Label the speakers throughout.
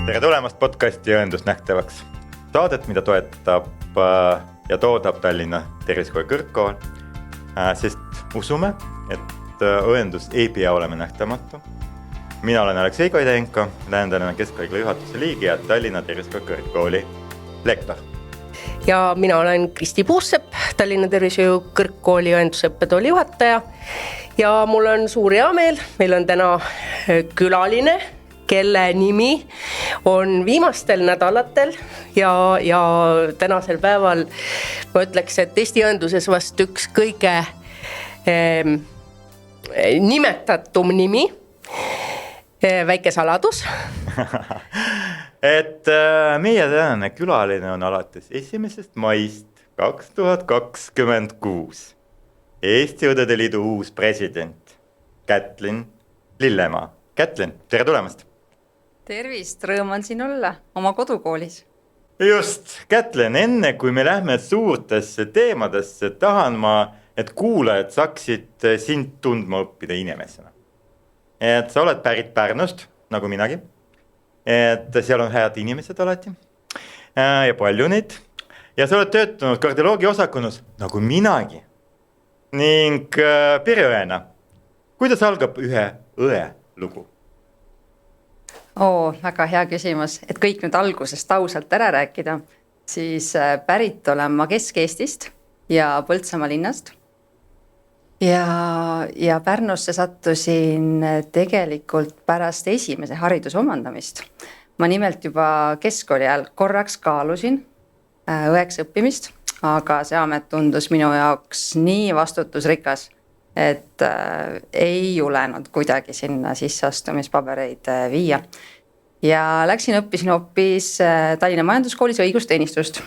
Speaker 1: Tere tulemast podcasti Õendus nähtavaks. Saadet, mida toetab ja toodab Tallinna Tervisekooli kõrgkool, sest usume, et õendus ei pea olema nähtamatu. Mina olen Aleksei Koidenko, Tallinna Keskhaigla juhatuse liige ja Tallinna Tervisekooli kõrgkooli lektor.
Speaker 2: Ja mina olen Kristi Puussepp, Tallinna Tervisekooli kõrgkooli õendusõppetooli juhataja. Ja mul on suur heameel, meil on täna külaline, kelle nimi on viimastel nädalatel ja tänasel päeval ma ütleks, et Eesti õenduses vast üks kõige nimetatum nimi, väike saladus.
Speaker 1: Et meie tänane külaline on alates 1. maist 2026 Eesti Õdede Liidu uus president Kätlin Lillemaa. Kätlin, tere tulemast!
Speaker 3: Tervist, rõõm on siin olla oma kodukoolis.
Speaker 1: Just, Kätlin, enne kui me lähme suurtesse teemadesse, tahan ma, et kuulajad saaksid sind tundma õppida inimesena. Et sa oled pärit Pärnust, nagu minagi. Et seal on head inimesed alati ja palju neid. Ja sa oled töötanud kardioloogia osakonnas, nagu minagi. Ning pereõena, kuidas algab ühe õe lugu?
Speaker 3: Väga hea küsimus, et kõik nüüd algusest ausalt ära rääkida, siis pärit olen ma Kesk-Eestist ja Põltsamaa linnast. Ja Pärnusse sattusin tegelikult pärast esimese hariduse omandamist. Ma nimelt juba keskkooli ajal korraks kaalusin õeks õppimist, aga see amet tundus minu jaoks nii vastutusrikas, et ei julenud kuidagi sinna sisseastumispabereid viia. Ja õppisin hoopis Tallinna Majanduskoolis õigusteenistust.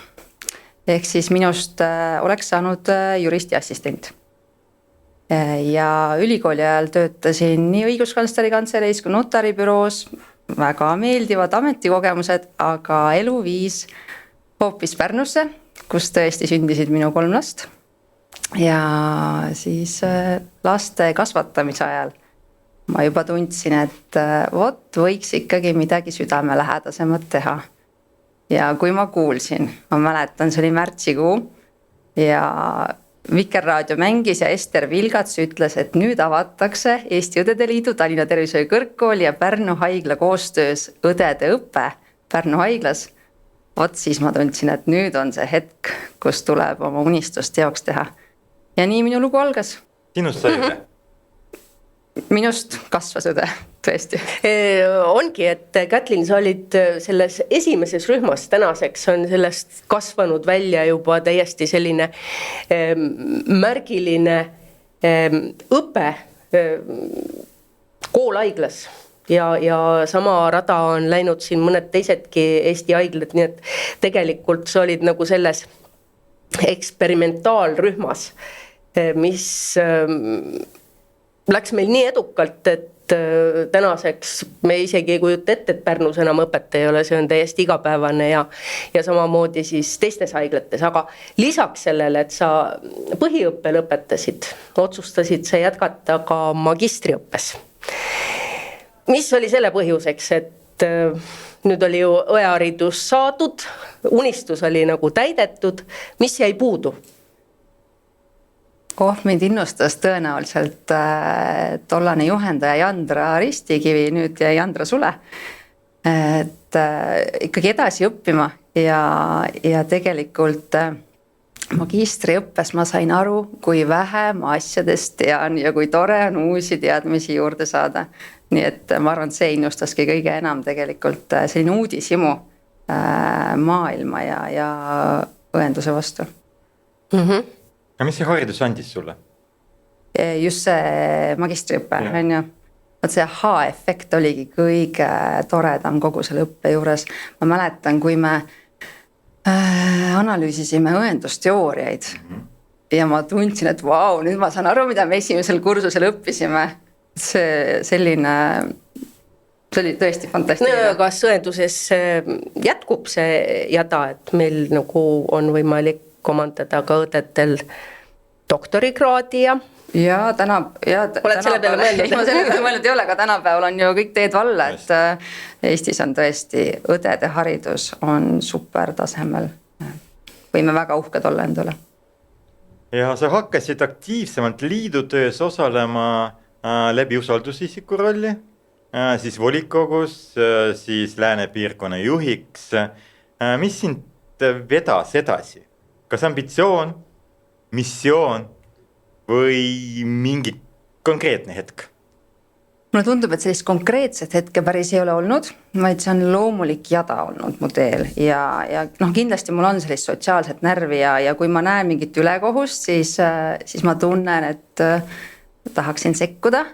Speaker 3: Ehk siis minust oleks saanud juristi assistent. Ja ülikooli ajal töötasin nii õiguskantsleri kantseleis kui notaribüroos, väga meeldivad ametikogemused, aga elu viis hoopis Pärnusse, kus tõesti sündisid minu 3 last. Ja siis laste kasvatamise ajal ma juba tundsin, et võiks ikkagi midagi südamelähedasemat teha. Ja kui ma kuulsin, ma mäletan, see oli märtsikuu ja Vikerraadio mängis ja Ester Vilgats ütles, et nüüd avatakse Eesti Õdede Liidu, Tallinna Tervisekooli kõrgkooli ja Pärnu haigla koostöös õdede õpe Pärnu haiglas. Siis ma tundsin, et nüüd on see hetk, kus tuleb oma unistust teoks teha. Ja nii minu lugu algas.
Speaker 1: Sinust sai õde?
Speaker 3: Minust kasvas õde, tõesti.
Speaker 2: Ongi, et Kätlin, sa olid selles esimeses rühmas, tänaseks on sellest kasvanud välja juba täiesti selline märgiline õpe koolhaiglas. Ja sama rada on läinud siin mõned teisedki Eesti haiglad, nii et tegelikult sa olid nagu selles eksperimentaalrühmas, mis läks meil nii edukalt, et tänaseks me isegi ei kujuta ette, et Pärnus enam õpet ei ole, see on täiesti igapäevane ja samamoodi siis teistes haiglates, aga lisaks sellele, et sa põhiõppe lõpetasid, otsustasid sa jätkata ka magistriõppes. Mis oli selle põhjuseks, et nüüd oli ju õeharidus saadud, unistus oli nagu täidetud, mis jäi puudu?
Speaker 3: Mind innustas tõenäoliselt tollane juhendaja Jandra Ristikivi, nüüd Jandra Sule, et ikkagi edasi õppima ja tegelikult magistriõppes ma sain aru, kui vähe ma asjadest tean ja kui tore on uusi teadmisi juurde saada. Nii et ma arvan, see innustaski kõige enam tegelikult selline uudishimu maailma ja õenduse vastu.
Speaker 1: Ja mis see haridus andis sulle?
Speaker 3: Just see magistriõppe, on ju. See H-efekt oligi kõige toredam kogu selle õppe juures. Ma mäletan, kui me analüüsisime õendusteooriaid ja ma tundsin, et nüüd ma saan aru, mida me esimesel kursusel õppisime. See oli tõesti fantastiline.
Speaker 2: Kas õenduses jätkub see jada, et meil nagu on võimalik omandada ka õdedel doktorikraadi ja
Speaker 3: ja
Speaker 2: Oled selle peale mõelnud?
Speaker 3: Ma selle peale mõelnud ei ole, aga tänapäeval on ju kõik teed valla, et Eestis on tõesti õdede haridus on super tasemel. Võime väga uhked olla endale.
Speaker 1: Ja sa hakkasid aktiivsemalt liidutöös osalema läbi usaldusisiku rolli, siis volikogus, siis Lääne piirkonna juhiks. Mis sind vedas edasi? Kas ambitsioon, missioon või mingi konkreetne hetk?
Speaker 3: Mulle tundub, et sellist konkreetset hetke päris ei ole olnud, vaid see on loomulik jada olnud mu teel ja kindlasti mul on sellist sotsiaalset närvi ja kui ma näen mingit ülekohust, siis ma tunnen, et tahaksin sekkuda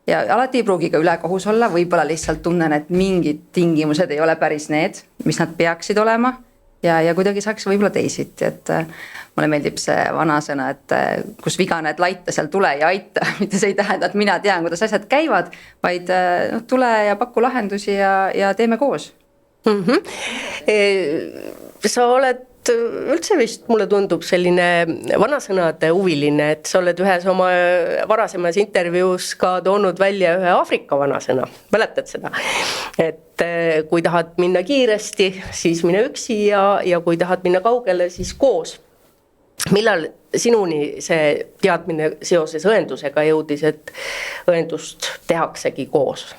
Speaker 3: ja alati ei pruugi ka ülekohus olla, võib-olla lihtsalt tunnen, et mingid tingimused ei ole päris need, mis nad peaksid olema ja kuidagi saaks võib-olla teisiti, et mulle meeldib see vanasõna, et kus viga näed laita, seal tule ja aita, mitte see ei tähenda, et mina tean, kuidas asjad käivad, vaid tule ja paku lahendusi ja teeme koos.
Speaker 2: Sa oled üldse vist, mulle tundub selline vanasõnade huviline, et sa oled ühes oma varasemas intervjuus ka toonud välja ühe Aafrika vanasõna, mäletad seda? Et kui tahad minna kiiresti, siis mine üksi ja kui tahad minna kaugele, siis koos. Millal sinuni see teadmine seoses õendusega jõudis, et õendust tehaksegi koos?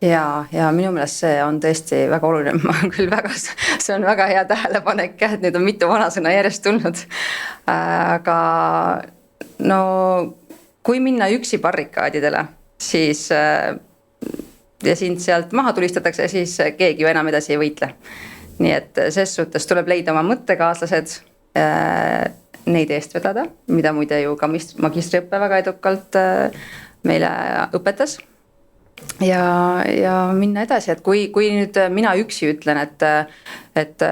Speaker 3: Ja minu meelest see on tõesti väga oluline, see on väga hea tähelepanek, et nüüd on mitu vanasõna järjest tulnud. Aga no kui minna üksi barrikaadidele, siis ja sind sealt maha tulistatakse, siis keegi ju enam edasi ei võitle. Nii et ses suhtes tuleb leida oma mõttekaaslased, neid eest vedada, mida muide ju ka magistriõppe väga edukalt meile õpetas. Ja minna edasi, et kui nüüd mina üksi ütlen, et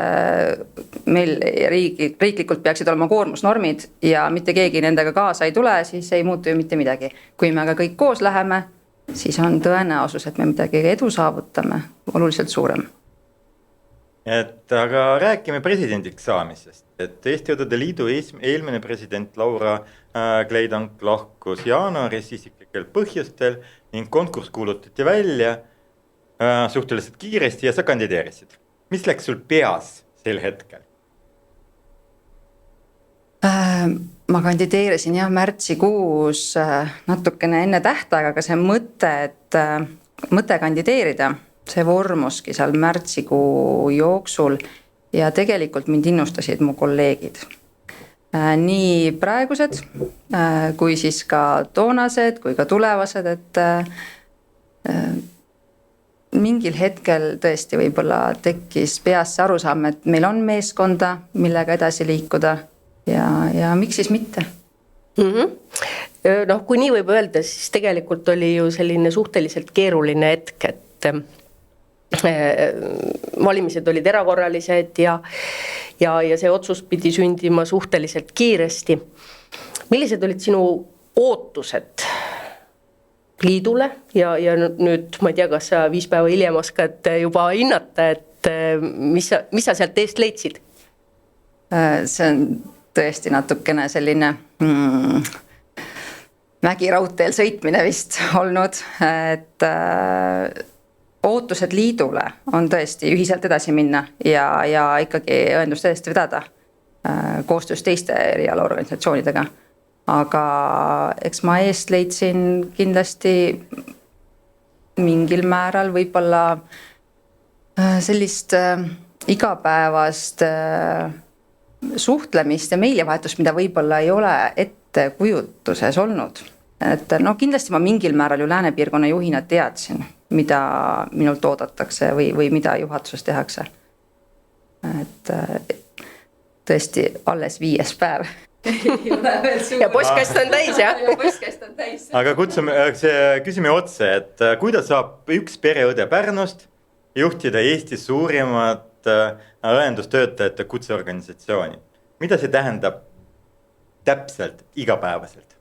Speaker 3: meil riiklikult peaksid olema koormusnormid ja mitte keegi nendega kaasa ei tule, siis ei muutu ju mitte midagi. Kui me aga kõik koos läheme, siis on tõenäosus, et me midagi edu saavutame oluliselt suurem.
Speaker 1: Aga räägime presidendiks saamisest, et Eesti Õdede Liidu eelmine president Laura Kleidank lahkus jaanuaris isiklikel põhjustel ning konkurss kuulutati välja suhteliselt kiiresti ja sa kandideerisid. Mis läks sul peas sel hetkel?
Speaker 3: Ma kandideerisin märtsikuus natukene enne tähtaega, aga see mõte kandideerida, see vormuski seal märtsikuu jooksul ja tegelikult mind innustasid mu kolleegid. Nii praegused kui siis ka toonased kui ka tulevased, et mingil hetkel tõesti võib-olla tekkis peas see arusaam, et meil on meeskonda, millega edasi liikuda ja miks siis mitte?
Speaker 2: No kui nii võib öelda, siis tegelikult oli ju selline suhteliselt keeruline hetk, et valimised olid erakorralised ja see otsus pidi sündima suhteliselt kiiresti. Millised olid sinu ootused liidule ja nüüd ma ei tea, kas sa 5 päeva hiljem oskad juba hinnata, et mis sa sealt eest leidsid?
Speaker 3: See on tõesti natukene selline mägiraudteel sõitmine vist olnud, et ootused liidule on tõesti ühiselt edasi minna ja ikkagi õendust eest vedada koostöös teiste erialaorganisatsioonidega. Aga eks ma eest leidsin kindlasti mingil määral võib-olla sellist igapäevast suhtlemist ja meilivahetust, mida võib-olla ei ole ettekujutuses olnud. Et kindlasti ma mingil määral ju Lääne piirkonna juhina teadsin, mida minult oodatakse või mida juhatuses tehakse. Et tõesti alles 5. päev.
Speaker 2: Ja postkast on täis, jah?
Speaker 3: Postkast on täis.
Speaker 1: Aga küsime otse, et kuidas saab üks pereõde Pärnust juhtida Eesti suurimat õendustöötajate kutseorganisatsiooni? Mida see tähendab täpselt igapäevaselt?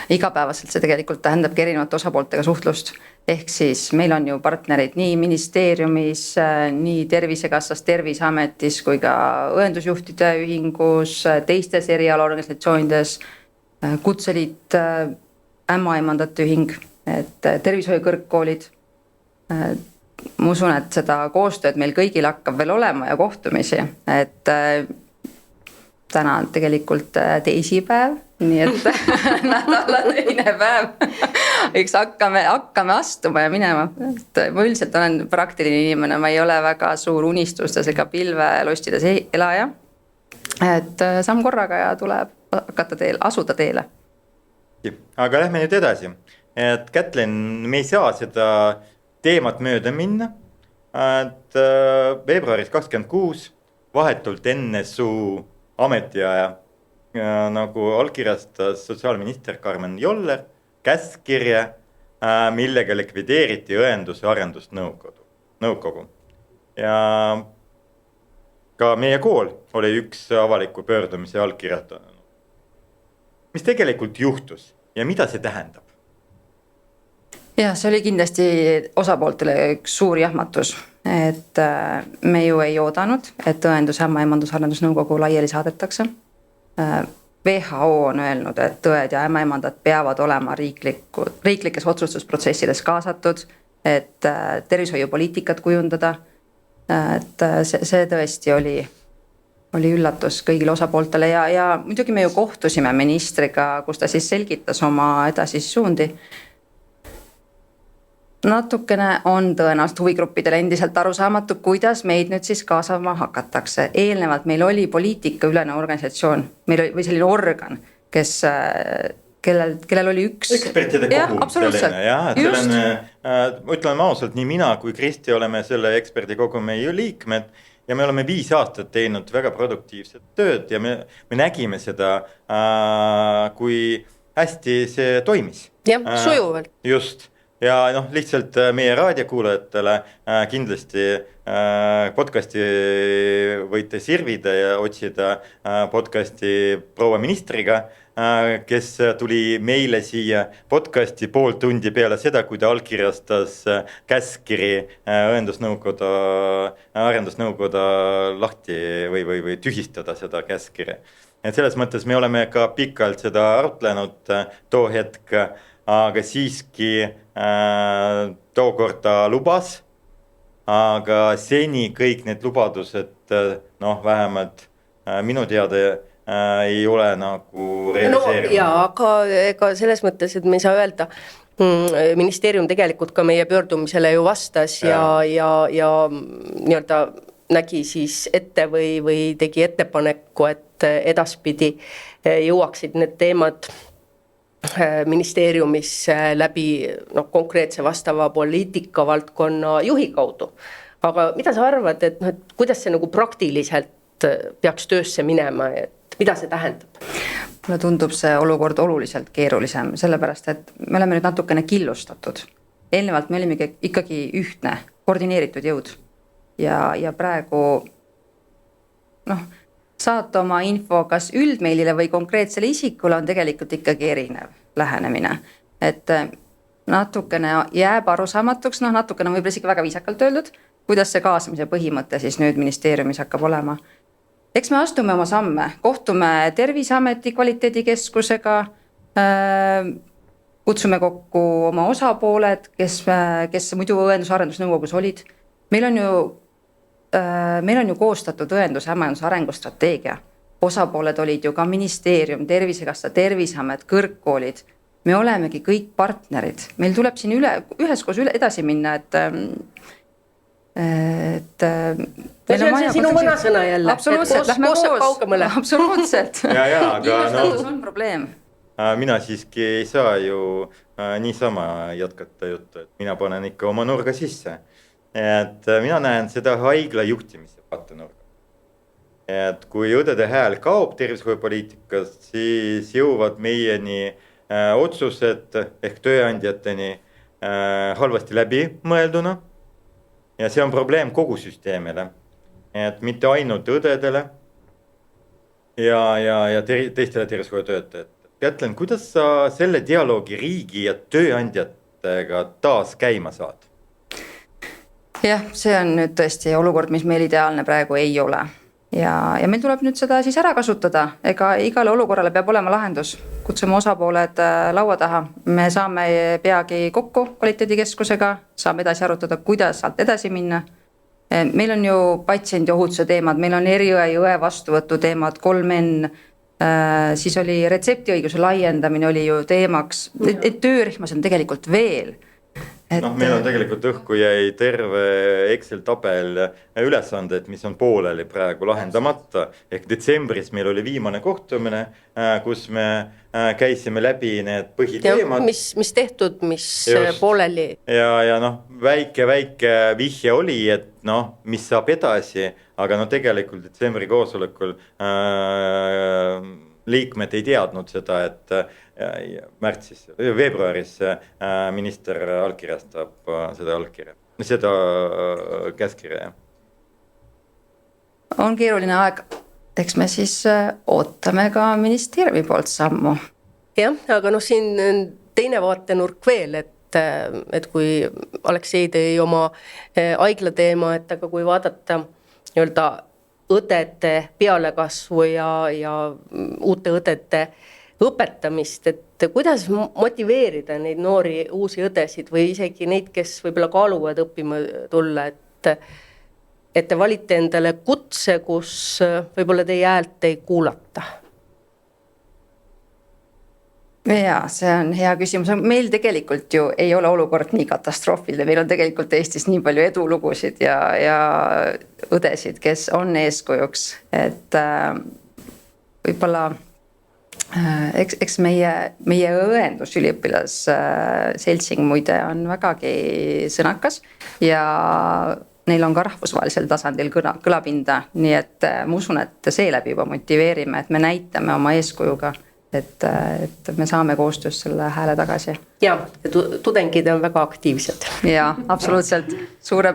Speaker 3: Igapäevaselt see tegelikult tähendabki erinevate osapooltega suhtlust. Ehk siis meil on ju partnerid nii ministeeriumis, nii Tervisekassas, Terviseametis kui ka õendusjuhtide ühingus, teistes erialaorganisatsioonides. Kutseliit, ämmaemandate ühing, et tervishoiukõrgkoolid. Ma usun, et seda koostööd meil kõigil hakkab veel olema ja kohtumisi, et täna on tegelikult teisipäev, nii et nädala teine päev. Eks hakkame astuma ja minema. Ma üldiselt olen praktiline inimene, ma ei ole väga suur unistustes ega pilvelostides elaja. Et samm korraga ja tuleb asuda teele.
Speaker 1: Aga lähme nüüd edasi, et Kätlin, me ei saa seda teemat mööda minna, et veebruaris 26 vahetult enne su ametiaja nagu allkirjastas sotsiaalminister Karmen Joller käskkirja, millega likvideeriti õendus- ja arendusnõukogu. Ja ka meie kool oli üks avaliku pöördumise allkirjatanud. Mis tegelikult juhtus ja mida see tähendab?
Speaker 3: Ja see oli kindlasti osapooltele üks suur jahmatus, et me ju ei oodanud, et õendus- ja ämmaemandusarendusnõukogu laiali saadetakse. WHO on öelnud, et õed ja ämmaemandad peavad olema riiklikes otsustusprotsessides kaasatud, et tervishoiupoliitikat kujundada. Et see tõesti oli üllatus kõigile osapooltele ja muidugi me ju kohtusime ministriga, kus ta siis selgitas oma edasisi suundi. Natukene on tõenäoliselt huvigruppidele endiselt arusaamatu, kuidas meid nüüd siis kaasama hakatakse. Eelnevalt meil oli poliitikaülene organisatsioon, meil oli selline organ, kellel oli üks
Speaker 1: ekspertide kogu selline, ütleme ausalt, nii mina kui Kristi oleme selle eksperdikogu meie liikmed ja me oleme 5 aastat teinud väga produktiivset tööd ja me nägime seda, kui hästi see toimis.
Speaker 2: Jah, sujuvalt.
Speaker 1: Just. Ja lihtsalt meie raadiokuulajatele kindlasti podcasti võite sirvida ja otsida podcasti proua ministriga, kes tuli meile siia podcasti pool tundi peale seda, kui ta allkirjastas käskkiri arendusnõukoda lahti või tühistada seda käskkirja. Et selles mõttes me oleme ka pikalt seda arutlenud too hetk, aga siiski tookord ta lubas, aga seni kõik need lubadused, vähemalt minu teada ei ole nagu realiseerinud.
Speaker 2: Ja aga selles mõttes, et me ei saa öelda, ministeerium tegelikult ka meie pöördumisele ju vastas ja nii-öelda nägi siis ette või tegi ettepaneku, et edaspidi jõuaksid need teemad ministeeriumis läbi konkreetse vastava poliitika valdkonna juhi kaudu. Aga mida sa arvad, et kuidas see nagu praktiliselt peaks töösse minema, et mida see tähendab?
Speaker 3: Mulle tundub see olukord oluliselt keerulisem, sellepärast, et me oleme nüüd natukene killustatud. Eelnevalt me olime ikkagi ühtne, koordineeritud jõud ja praegu saata oma info kas üldmeilile või konkreetsele isikule on tegelikult ikkagi erinev lähenemine. Et natukene jääb arusaamatuks, natukene võib-olla isegi väga viisakalt öeldud, kuidas see kaasamise põhimõte siis nüüd ministeeriumis hakkab olema. Eks me astume oma samme, kohtume Terviseameti kvaliteedikeskusega, kutsume kokku oma osapooled, kes muidu õendus-arendusnõukogus olid. Meil on ju koostatud õendus- ja arengustrateegia. Osapooled olid ju ka ministeerium, Tervisekassa, Terviseamet, kõrgkoolid. Me olemegi kõik partnerid. Meil tuleb siin üheskoos edasi minna, et
Speaker 2: see on see sinu vana sõna jälle.
Speaker 3: Absoluutselt, lähme koos. Absoluutselt.
Speaker 1: Killustatus
Speaker 3: on probleem.
Speaker 1: Mina siiski ei saa ju niisama jätkata juttu, et mina panen ikka oma nurga sisse. Et mina näen seda haigla juhtimise vaatenurga. Et kui õdede hääl kaob tervishoiupoliitikas, siis jõuvad meieni otsused ehk tööandjateni halvasti läbi mõelduna. Ja see on probleem kogu süsteemile. Et mitte ainult õdedele ja teistele tervishoiutöötajatele. Kätlen, kuidas sa selle dialoogi riigi ja tööandjatega taas käima saad?
Speaker 3: Jah, see on nüüd tõesti olukord, mis meil ideaalne praegu ei ole. Ja meil tuleb nüüd seda siis ära kasutada, ega igale olukorrale peab olema lahendus. kutsume osapooled laua taha, me saame peagi kokku kvaliteedikeskusega, saame edasi arutada, kuidas sealt edasi minna. Meil on ju patsiendi ohutuse teemad, meil on eriõe ja õe vastuvõtu teemad, 3N, siis oli retseptiõiguse laiendamine oli ju teemaks, et töörühmas on tegelikult veel.
Speaker 1: Meil on tegelikult õhku jäi terve Excel tabel ülesanded, mis on pooleli praegu lahendamata. Ehk detsembris meil oli viimane kohtumine, kus me käisime läbi need põhiteemad.
Speaker 2: Mis tehtud, mis just pooleli.
Speaker 1: Ja väike vihje oli, et mis saab edasi, aga tegelikult detsembri koosolekul liikmed ei teadnud seda, et veebruaris minister allkirjastab seda käskirja.
Speaker 3: On keeruline aeg, eks me siis ootame ka ministeeriumi poolt sammu.
Speaker 2: Jah, aga siin teine vaatenurk veel, et kui Aleksei tõi oma haigla teema, et aga kui vaadata nii-öelda õdede pealekasvu ja uute õdede õpetamist, et kuidas motiveerida neid noori uusi õdesid või isegi neid, kes võib-olla kaaluvad õppima tulla, et te valite endale kutse, kus võib-olla teie häält ei kuulata?
Speaker 3: Jaa, see on hea küsimus. Meil tegelikult ju ei ole olukord nii katastroofiline. Meil on tegelikult Eestis nii palju edulugusid ja õdesid, kes on eeskujuks. Et võib-olla, eks meie õendusüliõpilas seltsing muide on vägagi sõnakas ja neil on ka rahvusvahelisel tasandil kõlapinda. Nii et ma usun, et seeläbi juba motiveerime, et me näitame oma eeskujuga, et me saame koostöös selle hääle tagasi.
Speaker 2: Ja tudengid on väga aktiivsed.
Speaker 3: Ja, absoluutselt.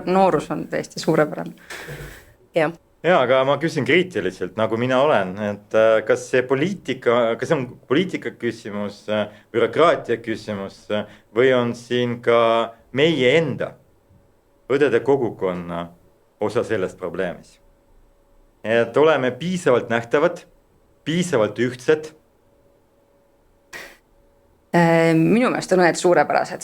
Speaker 3: Noorus on tõesti suurepärane.
Speaker 2: Ja,
Speaker 1: aga ma küsin kriitiliselt, nagu mina olen, et kas see on poliitika küsimus, bürokraatia küsimus või on siin ka meie enda õdede kogukonna osa sellest probleemis. Et oleme piisavalt nähtavad, piisavalt ühtsed.
Speaker 3: Minu meelest on õed suurepärased.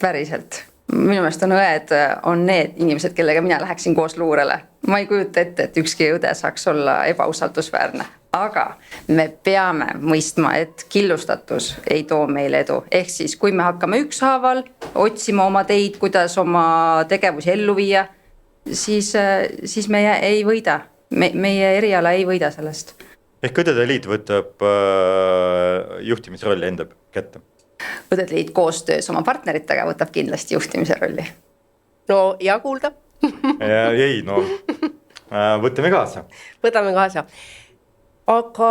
Speaker 3: Päriselt. Minu meelest on need inimesed, kellega mina läheksin koos luurele. Ma ei kujuta ette, et ükski õde saaks olla ebausaldusväärne. Aga me peame mõistma, et killustatus ei too meile edu. Ehk siis, kui me hakkame ükshaaval otsima oma teid, kuidas oma tegevusi ellu viia, siis meie ei võida. Meie eriala ei võida sellest.
Speaker 1: Ehk Õdede Liit võtab juhtimisrolli enda kätte?
Speaker 3: Õdede Liit koostöös oma partneritega võtab kindlasti juhtimise rolli.
Speaker 2: No ja kuulda.
Speaker 1: Võtame kaasa.
Speaker 2: Võtame kaasa. Aga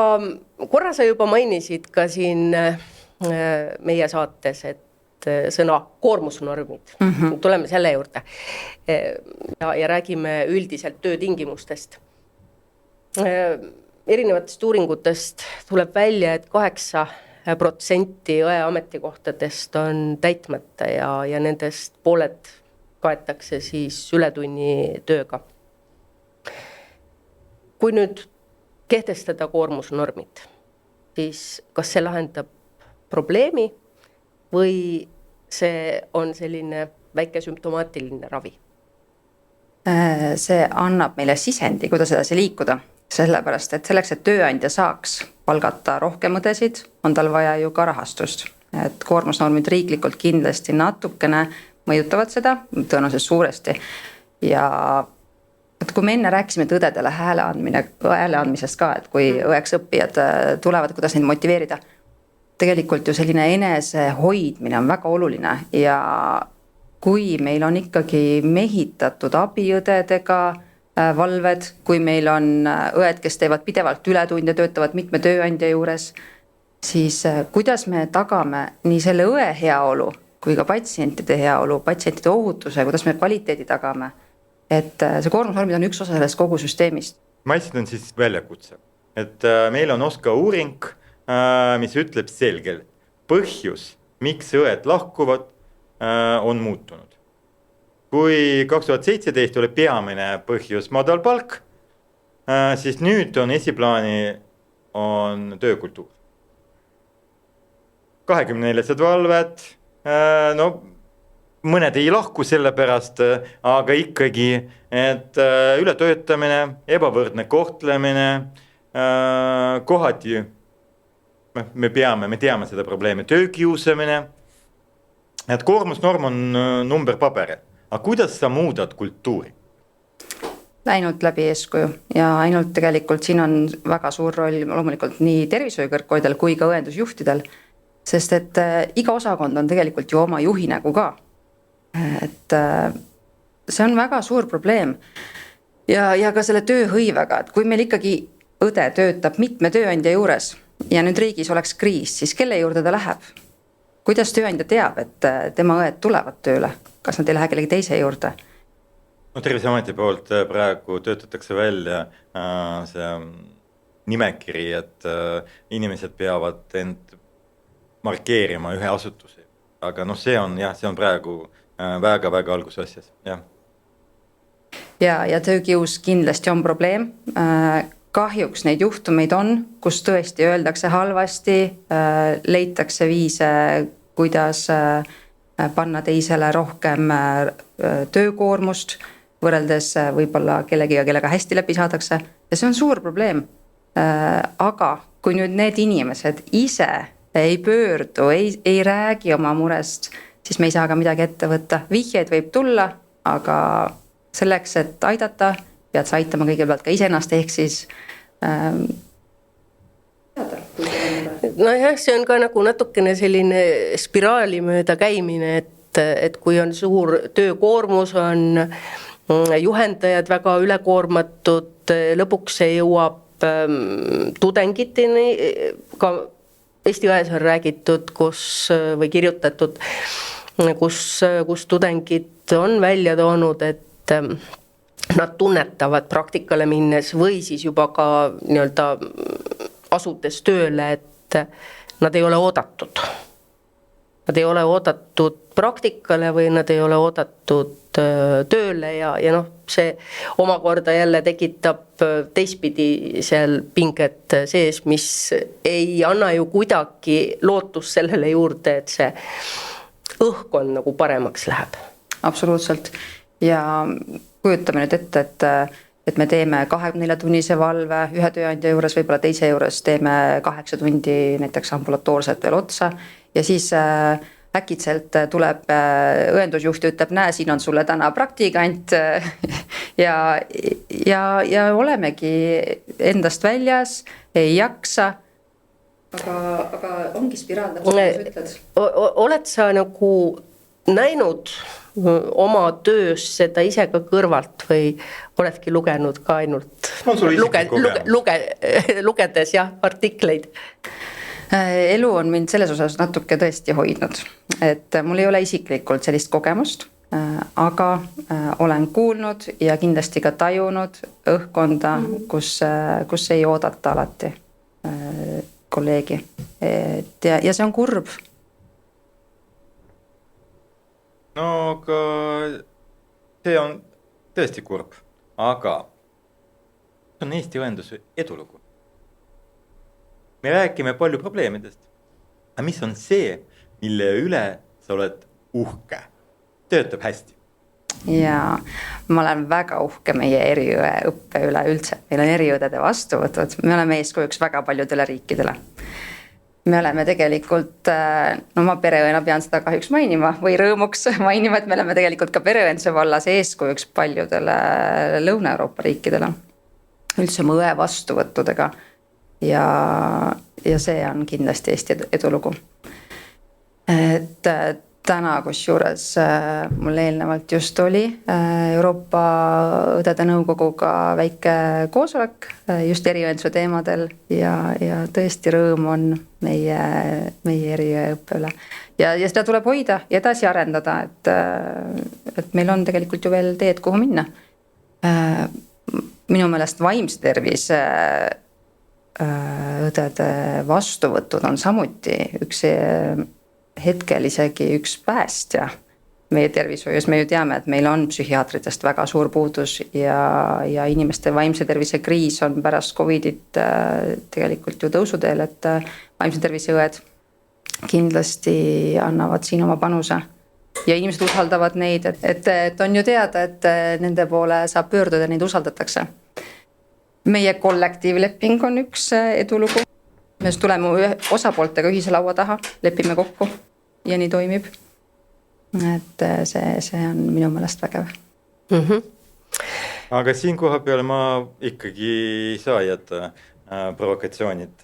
Speaker 2: korra sa juba mainisid ka siin meie saates, et sõna koormusnormid. Tuleme selle juurde ja räägime üldiselt töötingimustest. Erinevatest uuringutest tuleb välja, et 8% õe ametikohtadest on täitmata ja nendest pooled kaetakse siis ületunni tööga. Kui nüüd kehtestada koormusnormid, siis kas see lahendab probleemi või see on selline väike sümptomaatiline ravi?
Speaker 3: See annab meile sisendi, kuidas edasi liikuda. Sellepärast, et selleks, et tööandja saaks palgata rohkem õdesid, on tal vaja ju ka rahastust. Et koormusnormid riiklikult kindlasti natukene mõjutavad seda, tõenäoliselt suuresti. Ja et kui me enne rääkisime õdedele hääle andmisest ka, et kui õeks õppijad tulevad, kuidas neid motiveerida, tegelikult ju selline enese hoidmine on väga oluline ja kui meil on ikkagi mehitatud abiõdedega valved, kui meil on õed, kes teevad pidevalt ületunde, töötavad mitme tööandja juures, siis kuidas me tagame nii selle õe heaolu kui ka patsientide heaolu, patsientide ohutuse, kuidas me kvaliteedi tagame, et see koormusnormid on üks osa sellest kogu süsteemist.
Speaker 1: Ma esitan siis väljakutse, et meil on OSKA uuring, mis ütleb selgelt, põhjus, miks õed lahkuvad, on muutunud. Kui 2017 oli peamine põhjus madal palk, siis nüüd on esiplaani on töökultuur. 24 valvet, no mõned ei lahku selle pärast, aga ikkagi, et ületöötamine, ebavõrdne kohtlemine, kohati me teame seda probleemi, töökiusamine, et koormusnorm on number paberil, aga kuidas sa muudad kultuuri?
Speaker 3: Läinud läbi eeskuju ja ainult tegelikult siin on väga suur roll loomulikult nii tervishoiukõrgkoidel kui ka õendusjuhtidel, sest et iga osakond on tegelikult ju oma juhi nägu ka. Et see on väga suur probleem ja ka selle tööhõivega, et kui meil ikkagi õde töötab mitme tööandja juures ja nüüd riigis oleks kriis, siis kelle juurde ta läheb? Kuidas tööandja teab, et tema õed tulevad tööle? Kas nad ei lähe kellegi teise juurde?
Speaker 1: No Terviseameti poolt praegu töötatakse välja see nimekiri, et inimesed peavad end markeerima ühe asutusi. Aga see on praegu väga algusasjas, jah.
Speaker 3: Ja töökius kindlasti on probleem. Kahjuks neid juhtumeid on, kus tõesti öeldakse halvasti, leitakse viise, kuidas panna teisele rohkem töökoormust, võrreldes võib-olla kellegiga, kellega hästi läbi saadakse ja see on suur probleem. Aga kui nüüd need inimesed ise ei pöördu, ei räägi oma murest, siis me ei saa ka midagi ette võtta. Vihjeid võib tulla, aga selleks, et aidata, pead sa aitama kõigepealt ka iseennast, ehk siis
Speaker 2: nojah, see on ka nagu natukene selline spiraali mööda käimine, et kui on suur töökoormus, on juhendajad väga ülekoormatud, lõpuks see jõuab tudengiteni, ka Eesti Ajas on räägitud, või kirjutatud, kus tudengid on välja toonud, et nad tunnetavad praktikale minnes või siis juba ka nii-öelda asudes tööle, et nad ei ole oodatud. Nad ei ole oodatud praktikale või nad ei ole oodatud tööle ja see omakorda jälle tekitab teistpidi seal pinget sees, mis ei anna ju kuidagi lootust sellele juurde, et see õhkkond nagu paremaks läheb.
Speaker 3: Absoluutselt. Ja kujutame nüüd ette, et me teeme 24-tunnise valve ühe tööandja juures, võib-olla teise juures teeme 8 tundi näiteks ambulatoorselt veel otsa ja siis äkitselt tuleb õendusjuht ja ütleb, näe, siin on sulle täna praktikant ja olemegi endast väljas, ei jaksa, aga ongi spiraal, täpselt ütled.
Speaker 2: Oled sa nagu näinud oma töös seda ise ka kõrvalt või oledki lugenud ka ainult lugedes artikleid?
Speaker 3: Elu on mind selles osas natuke tõesti hoidnud, et mul ei ole isiklikult sellist kogemust, aga olen kuulnud ja kindlasti ka tajunud õhkkonda, kus ei oodata alati kolleegi. Ja see on kurb.
Speaker 1: No aga see on tõesti kurb, aga see on Eesti õenduse edulugu. Me räägime palju probleemidest, aga mis on see, mille üle sa oled uhke? Töötab hästi.
Speaker 3: Ja ma olen väga uhke meie eriõppe üle üldse. Meil on eriõdede vastuvõtud, me oleme eeskujuks väga paljudele riikidele. Me oleme tegelikult, ma pereõena pean seda kahjuks mainima või rõõmuks mainima, et me oleme tegelikult ka pereõenduse vallas eeskujuks paljudele Lõuna-Euroopa riikidele. Üldse õe vastuvõttudega ja see on kindlasti Eesti edulugu. Et täna kusjuures mul eelnevalt just oli Euroopa õdede nõukoguga väike koosolek just eriõenduse teemadel ja tõesti rõõm on meie eriõppe üle. Ja seda tuleb hoida ja edasi arendada, et meil on tegelikult ju veel teed, kuhu minna. Minu meelest vaimse tervise õdede vastuvõtud on samuti üks hetkel isegi üks päästja meie tervishoius. Me ju teame, et meil on psühhiaatritest väga suur puudus ja inimeste vaimse tervise kriis on pärast Covidit tegelikult ju tõusuteel, et vaimse tervise õed kindlasti annavad siin oma panuse ja inimesed usaldavad neid, et on ju teada, et nende poole saab pöörduda, neid usaldatakse. Meie kollektiivleping on üks edulugu. Me tuleme osapooltega ühise laua taha, lepime kokku ja nii toimib. Et see on minu meelest vägev.
Speaker 1: Aga siin koha peale ma ikkagi ei saa jätta provokatsioonid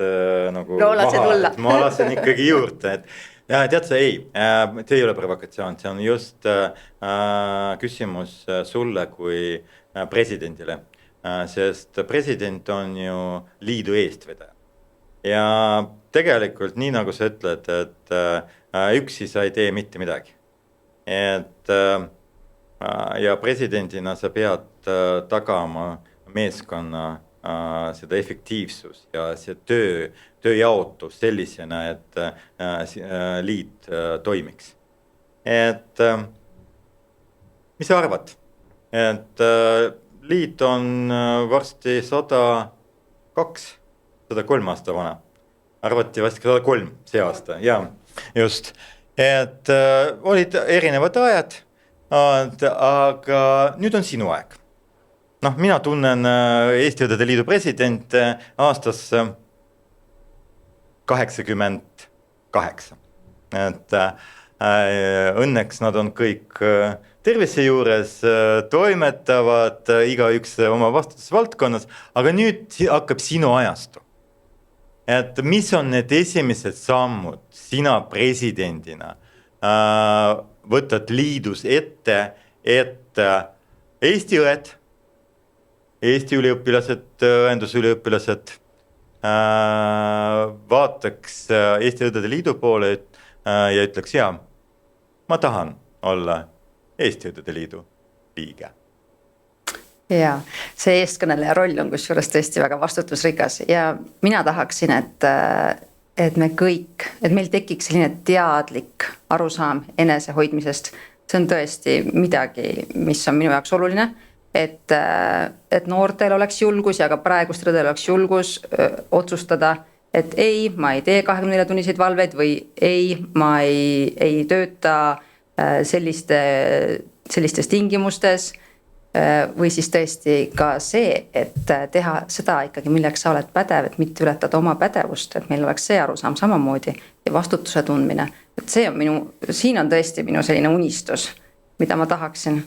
Speaker 1: nagu maha, ma lasen ikkagi juurde, et tead sa, see ei ole provokatsioon, see on just küsimus sulle kui presidendile, sest president on ju liidu eestvedaja. Ja tegelikult nii nagu sa ütled, et üksi sa ei tee mitte midagi. Et ja presidendina sa pead tagama meeskonna seda efektiivsus ja see tööjaotus sellisena, et liit toimiks. Et mis sa arvad? Et liit on varsti 103 aasta vana. Arvati vast 103 see aasta, jaa, just. Et olid erinevad ajad, aga nüüd on sinu aeg. Noh, mina tunnen Eesti Õdede Liidu president aastas 88. Et õnneks nad on kõik tervise juures, toimetavad igaüks oma vastutusvaldkonnas, aga nüüd hakkab sinu ajastu. Et mis on need esimesed sammud sina presidendina võtad liidus ette, et Eesti õed, Eesti üliõpilased, õendusüliõpilased vaataks Eesti Õdede Liidu poole ja ütleks, jaa, ma tahan olla Eesti Õdede Liidu liige.
Speaker 3: Ja see eestkõneleja roll on kusjuures tõesti väga vastutusrikas ja mina tahaksin, et me kõik, et meil tekiks selline teadlik arusaam enese hoidmisest. See on tõesti midagi, mis on minu jaoks oluline, et noortel oleks julgus ja ka praegustel oleks julgus otsustada, et ei, ma ei tee 24-tunniseid valveid või ei, ma ei tööta sellistes tingimustes. Või siis tõesti ka see, et teha seda ikkagi, milleks sa oled pädev, et mitte ületada oma pädevust, et meil oleks see arusaam samamoodi ja vastutuse tundmine. Et see on siin on tõesti minu selline unistus, mida ma tahaksin.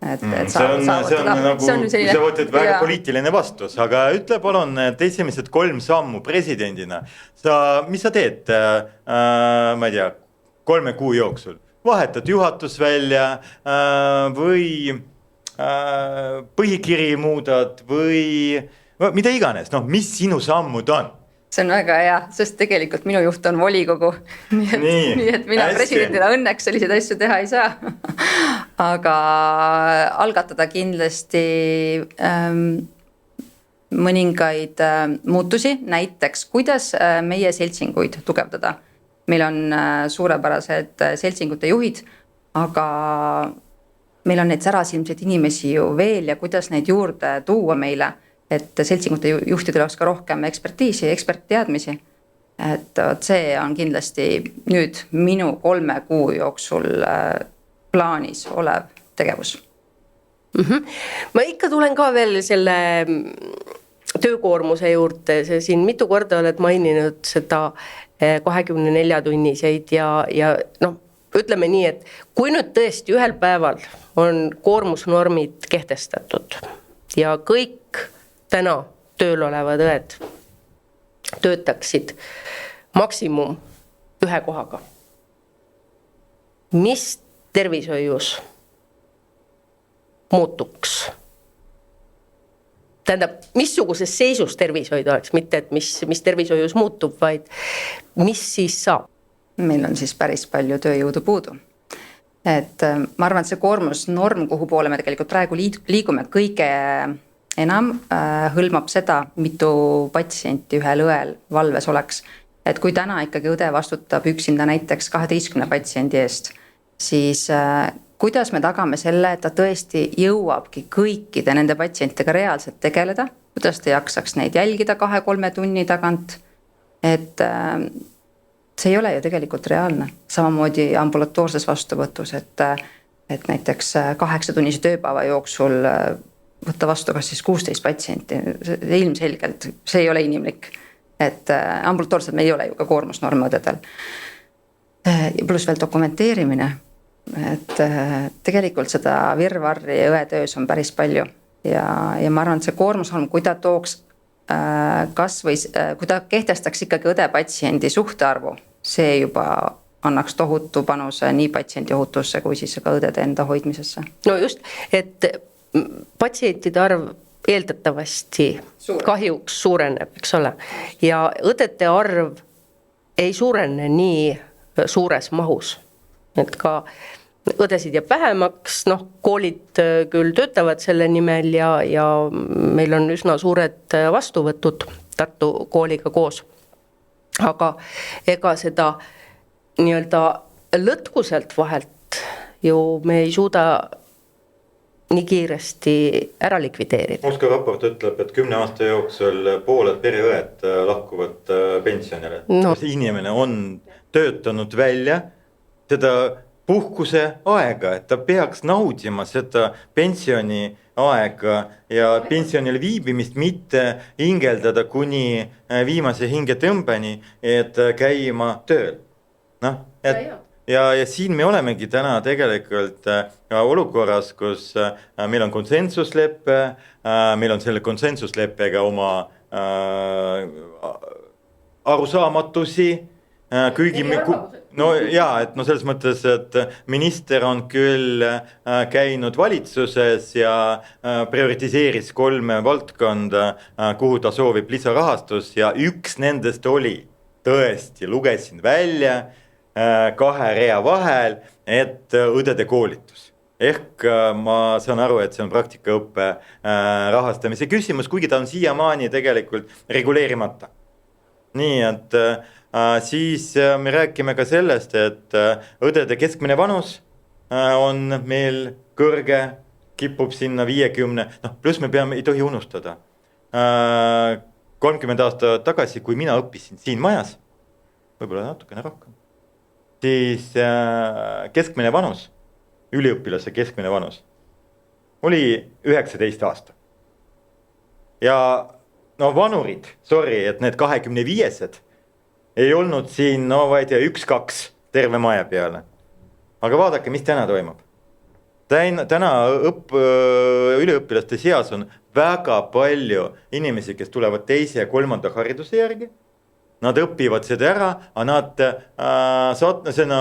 Speaker 1: See on nagu, kui sa võtad väga poliitiline vastus, aga ütle palun, et esimesed 3 sammu presidendina, mis sa teed, ma ei tea, 3 kuu jooksul? Vahetad juhatus välja või põhikiri muudad või mida iganes, mis sinu sammud on?
Speaker 3: See on väga hea, sest tegelikult minu juht on volikogu, nii et mina presidendina õnneks selliseid asju teha ei saa. Aga algatada kindlasti mõningaid muutusi, näiteks kuidas meie seltsinguid tugevdada. Meil on suurepärased seltsingute juhid, aga meil on neid särasilmseid inimesi ju veel ja kuidas neid juurde tuua meile, et seltsingute juhtidel oleks ka rohkem ekspertiisi, ekspertteadmisi. Et see on kindlasti nüüd minu 3 kuu jooksul plaanis olev tegevus.
Speaker 2: Ma ikka tulen ka veel selle töökoormuse juurde, see siin mitu korda oled maininud seda 24-tunniseid ja ütleme nii, et kui nüüd tõesti ühel päeval on koormusnormid kehtestatud ja kõik täna tööl olevad õed töötaksid maksimum 1 kohaga. Mis tervishoius muutuks? Tähendab, missuguses seisus tervishoid oleks, mitte et mis tervishoius muutub, vaid mis siis saab?
Speaker 3: Meil on siis päris palju tööjõudu puudu. Et ma arvan, et see koormusnorm, kuhu poole me tegelikult praegu liigume kõige enam, hõlmab seda, mitu patsienti ühel õel valves oleks. Et kui täna ikkagi õde vastutab üksinda näiteks 12 patsiendi eest, siis kuidas me tagame selle, et ta tõesti jõuabki kõikide nende patsientidega reaalselt tegeleda, kuidas ta jaksaks neid jälgida 2-3 tunni tagant, et see ei ole ju tegelikult reaalne, samamoodi ambulatoorses vastuvõtus, et näiteks 8-tunnise tööpäeva jooksul võtta vastu kas siis 16 patsienti, ilmselgelt see ei ole inimlik, et ambulatoorselt me ei ole ju ka koormusnorm õdedel. Pluss veel dokumenteerimine, et tegelikult seda virvarri õetöös on päris palju ja ma arvan, et see koormusnorm, kui ta tooks kui ta kehtestaks ikkagi õde-patsiendi suhtarvu, see juba annaks tohutu panuse nii patsiendi ohutusse kui siis ka õdede enda hoidmisesse.
Speaker 2: No just, et patsientide arv eeldatavasti kahjuks suureneb, eks ole. Ja õdede arv ei suurene nii suures mahus, et ka õdesid jääb vähemaks, koolid küll töötavad selle nimel ja meil on üsna suured vastuvõtud Tartu kooliga koos. Aga ega seda nii-öelda lõtkuselt vahelt ju me ei suuda nii kiiresti ära likvideerida.
Speaker 1: Moskva raport ütleb, et 10 aasta jooksul pooled periõed lahkuvad pensionile. No. Inimene on töötanud välja seda puhkuse aega, et ta peaks naudima seda pensioni aega ja pensionil viibimist, mitte hingeldada kuni viimase hingetõmbeni, et käima tööl. Ja siin me olemegi täna tegelikult olukorras, kus meil on konsensusleppe, meil on selle konsensusleppega oma arusaamatusi, et selles mõttes, et minister on küll käinud valitsuses ja prioritiseeris 3 valdkonda, kuhu ta soovib lisarahastus ja üks nendest oli, tõesti, lugesin välja 2 rea vahel, et õdede koolitus. Ehk ma saan aru, et see on praktikaõppe rahastamise küsimus, kuigi ta on siiamaani tegelikult reguleerimata. Nii, et siis me räägime ka sellest, et õdede keskmine vanus on meil kõrge, kipub sinna 50, pluss me ei tohi unustada. 30 aastat tagasi, kui mina õppisin siin majas, võib-olla natukene rohkem, siis keskmine vanus, üliõpilase keskmine vanus, oli 19 aasta. Ja vanurid, et need 25-sed, ei olnud siin, 1-2 terve maja peale. Aga vaadake, mis täna toimub. Täna üliõpilaste seas on väga palju inimesi, kes tulevad 2. ja 3. hariduse järgi. Nad õpivad seda ära, aga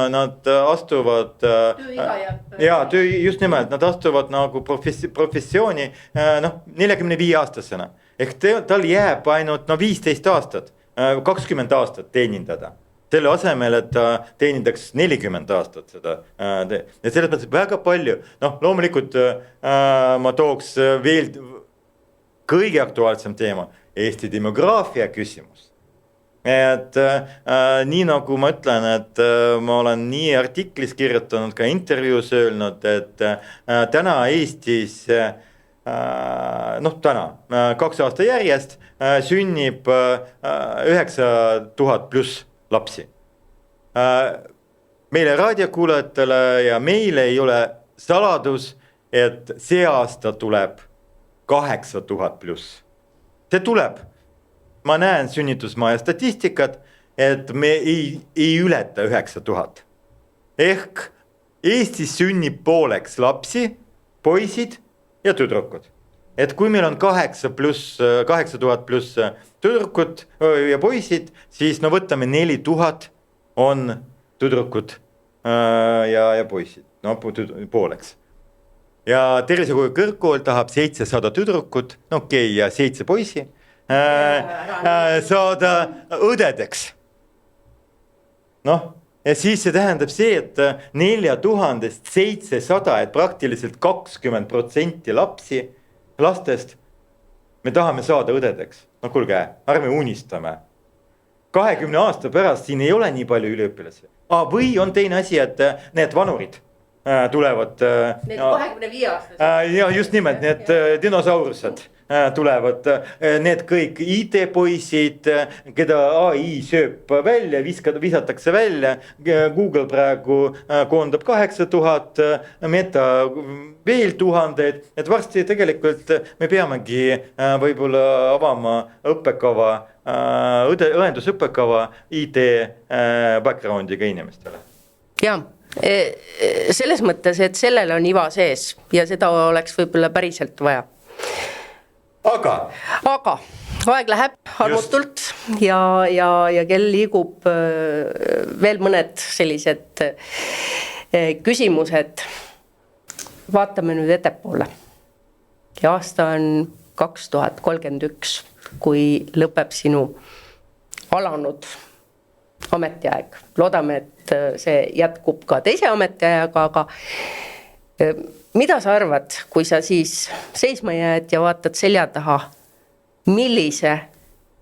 Speaker 1: nad astuvad just nimelt, nad astuvad nagu professiooni 45-aastasena. Ehk tal jääb ainult 15 aastat, 20 aastat teenindada. Selle asemel, et ta teenindaks 40 aastat seda. Ja selles mõttes väga palju. Loomulikult ma tooks veel kõige aktuaalsem teema, Eesti demograafia küsimus. Et nii nagu ma ütlen, et ma olen nii artiklis kirjutanud, ka intervjuus öelnud, et täna Eestis, täna 2 aasta järjest sünnib 9000 pluss lapsi. Meile raadiokuulajatele ja meile ei ole saladus, et see aasta tuleb 8000 pluss. See tuleb. Ma näen sünnitusmaja statistikat, et me ei ületa 9000. Ehk Eestis sünnib pooleks lapsi, poisid ja tüdrukud. Et kui meil on 8000 pluss tüdrukut ja poisid, siis võtame 4000 on tüdrukud ja poisid, pooleks. Ja Tervisekooli kõrgkool tahab 700 tüdrukut, ja 7 poisi saada õdedeks. Ja siis see tähendab see, et 4700, et praktiliselt 20% lastest me tahame saada õdedeks. Kuulge, ärme unistame. 20 aasta pärast siin ei ole nii palju üliõpilasi. Või on teine asi, et need vanurid, tulevad.
Speaker 2: Need 25 aastased.
Speaker 1: Ja just nimelt need dinosaurused tulevad, need kõik IT-poisid, keda AI sööb välja, visatakse välja. Google praegu koondab 8000, Meta veel 1000, et varsti tegelikult me peamegi võib-olla avama õppekava, õendusõppekava IT backgroundiga inimestele.
Speaker 2: Jaa, selles mõttes, et sellel on iva sees ja seda oleks võib-olla päriselt vaja.
Speaker 1: Aga
Speaker 2: aeg läheb armutult ja kell liigub veel mõned sellised küsimused. Vaatame nüüd ettepoole. Ja aasta on 2031, kui lõpeb sinu alanud ametiaeg. Loodame, et see jätkub ka teise ametiajaga, aga mida sa arvad, kui sa siis seisma jääd ja vaatad selja taha, millise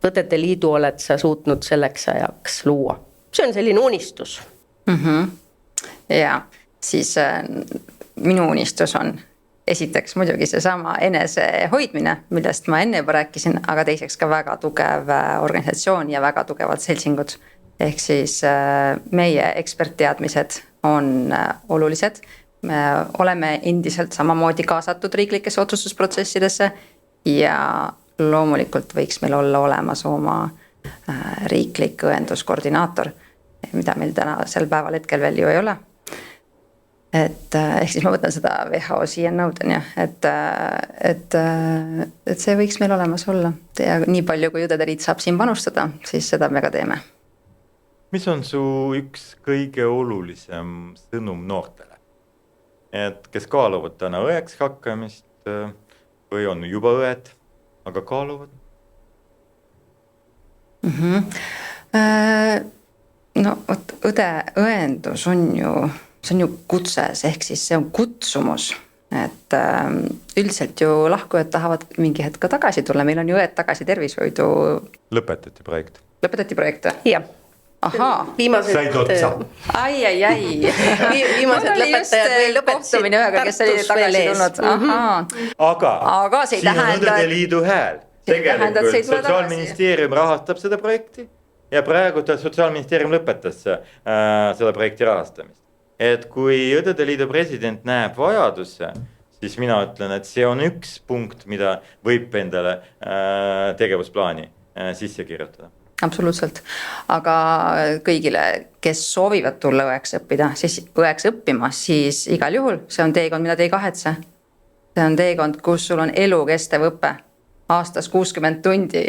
Speaker 2: Õdede Liidu oled sa suutnud selleks ajaks luua? See on selline unistus.
Speaker 3: Ja siis minu unistus on esiteks muidugi seesama enese hoidmine, millest ma enne juba rääkisin, aga teiseks ka väga tugev organisatsioon ja väga tugevad seltsingud. Ehk siis meie ekspertteadmised on olulised. Me oleme endiselt samamoodi kaasatud riiklikesse otsustusprotsessidesse ja loomulikult võiks meil olla olemas oma riiklik õenduskoordinaator, mida meil tänasel päeval hetkel veel ju ei ole. Et ehk siis ma võtan seda WHO CNO-d, et see võiks meil olemas olla. Ja nii palju, kui Õdede Liit saab siin panustada, siis seda me ka teeme.
Speaker 1: Mis on su üks kõige olulisem sõnum noortele? Et kes kaaluvad täna õeks hakkamist või on juba õed, aga kaaluvad?
Speaker 3: No õendus on ju kutses, ehk siis see on kutsumus. Et üldiselt ju lahkujad tahavad mingi hetk ka tagasi tulla, meil on ju õed tagasi tervishoidu.
Speaker 1: Lõpetati projekt.
Speaker 3: Lõpetati projekte?
Speaker 2: Jah.
Speaker 3: Ahaa.
Speaker 1: Said otsa.
Speaker 3: Ai.
Speaker 2: Viimased lõpetajad või lõpetasid Tartus veel ees.
Speaker 1: Aga
Speaker 3: see ei
Speaker 1: siin on
Speaker 3: tähenda,
Speaker 1: Õdede Liidu hääl. Tegelikult Sotsiaalministeerium rahastab seda projekti ja praegu Sotsiaalministeerium lõpetas selle projekti rahastamist. Et kui Õdede Liidu president näeb vajadusse, siis mina ütlen, et see on üks punkt, mida võib endale tegevusplaani sisse kirjutada.
Speaker 3: Absoluutselt, aga kõigile, kes soovivad tulla õeks õppida, siis õeks õppima, siis igal juhul see on teekond, mida te ei kahetse. See on teekond, kus sul on elukestev õppe aastas 60 tundi.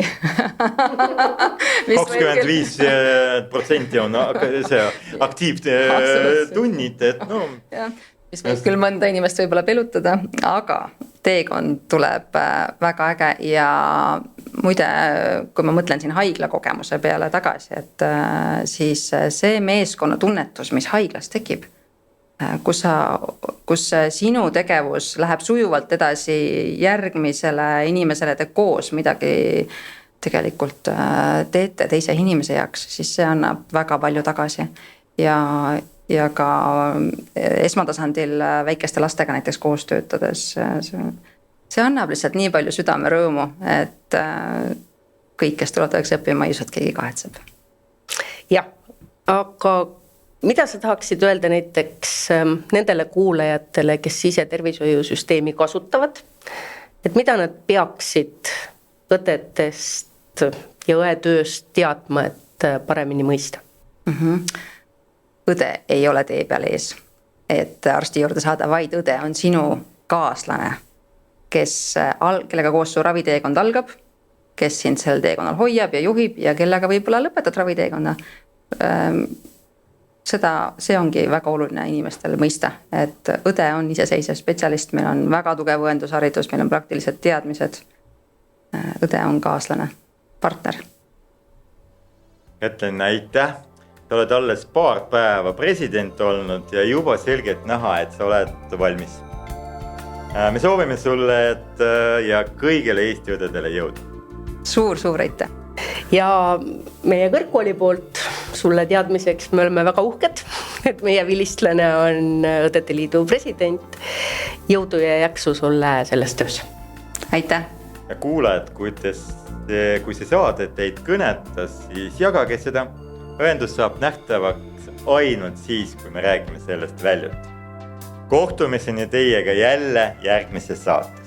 Speaker 1: 25% on see aktiivtunnid, et no.
Speaker 3: Mis võib küll mõnda inimest võib-olla pelutada, aga teekond tuleb väga äge ja muide, kui ma mõtlen siin haigla kogemuse peale tagasi, et siis see meeskonna tunnetus, mis haiglas tekib, kus sinu tegevus läheb sujuvalt edasi järgmisele inimesele, te koos midagi tegelikult teete teise inimese jaoks, siis see annab väga palju tagasi ja ka esmatasandil väikeste lastega näiteks koos töötades see annab lihtsalt nii palju südame rõõmu, et kõik, kes tulevad õppima, ei usu, et keegi kahetseb.
Speaker 2: Jah, aga mida sa tahaksid öelda näiteks nendele kuulajatele, kes ise tervishoiusüsteemi kasutavad, et mida nad peaksid õdedest ja õetööst teadma, et paremini mõista? Õde ei ole tee peal ees, et arsti juurde saada, vaid õde on sinu kaaslane, kellega koos su raviteekond algab, kes sind sel teekonnal hoiab ja juhib ja kellega võib-olla lõpetad raviteekonna. See ongi väga oluline inimestel mõista, et õde on iseseisev spetsialist, meil on väga tugev õendusharidus, meil on praktilised teadmised. Õde on kaaslane, partner.
Speaker 1: Ütlen aitäh, sa oled alles paar päeva president olnud ja juba selgelt näha, et sa oled valmis. Me soovime sulle ja kõigile Eesti õdedele jõudu.
Speaker 3: Suur aitäh.
Speaker 2: Ja meie kõrgkooli poolt sulle teadmiseks me oleme väga uhked et meie vilistlane on Õdede Liidu president. Jõudu ja jaksu sulle selles töös.
Speaker 3: Aitäh!
Speaker 1: Ja kuulajad, kui see saade teid kõnetas, siis jagage seda. Õendus saab nähtavaks ainult siis, kui me räägime sellest väljult. Kohtumiseni teiega jälle järgmises saates.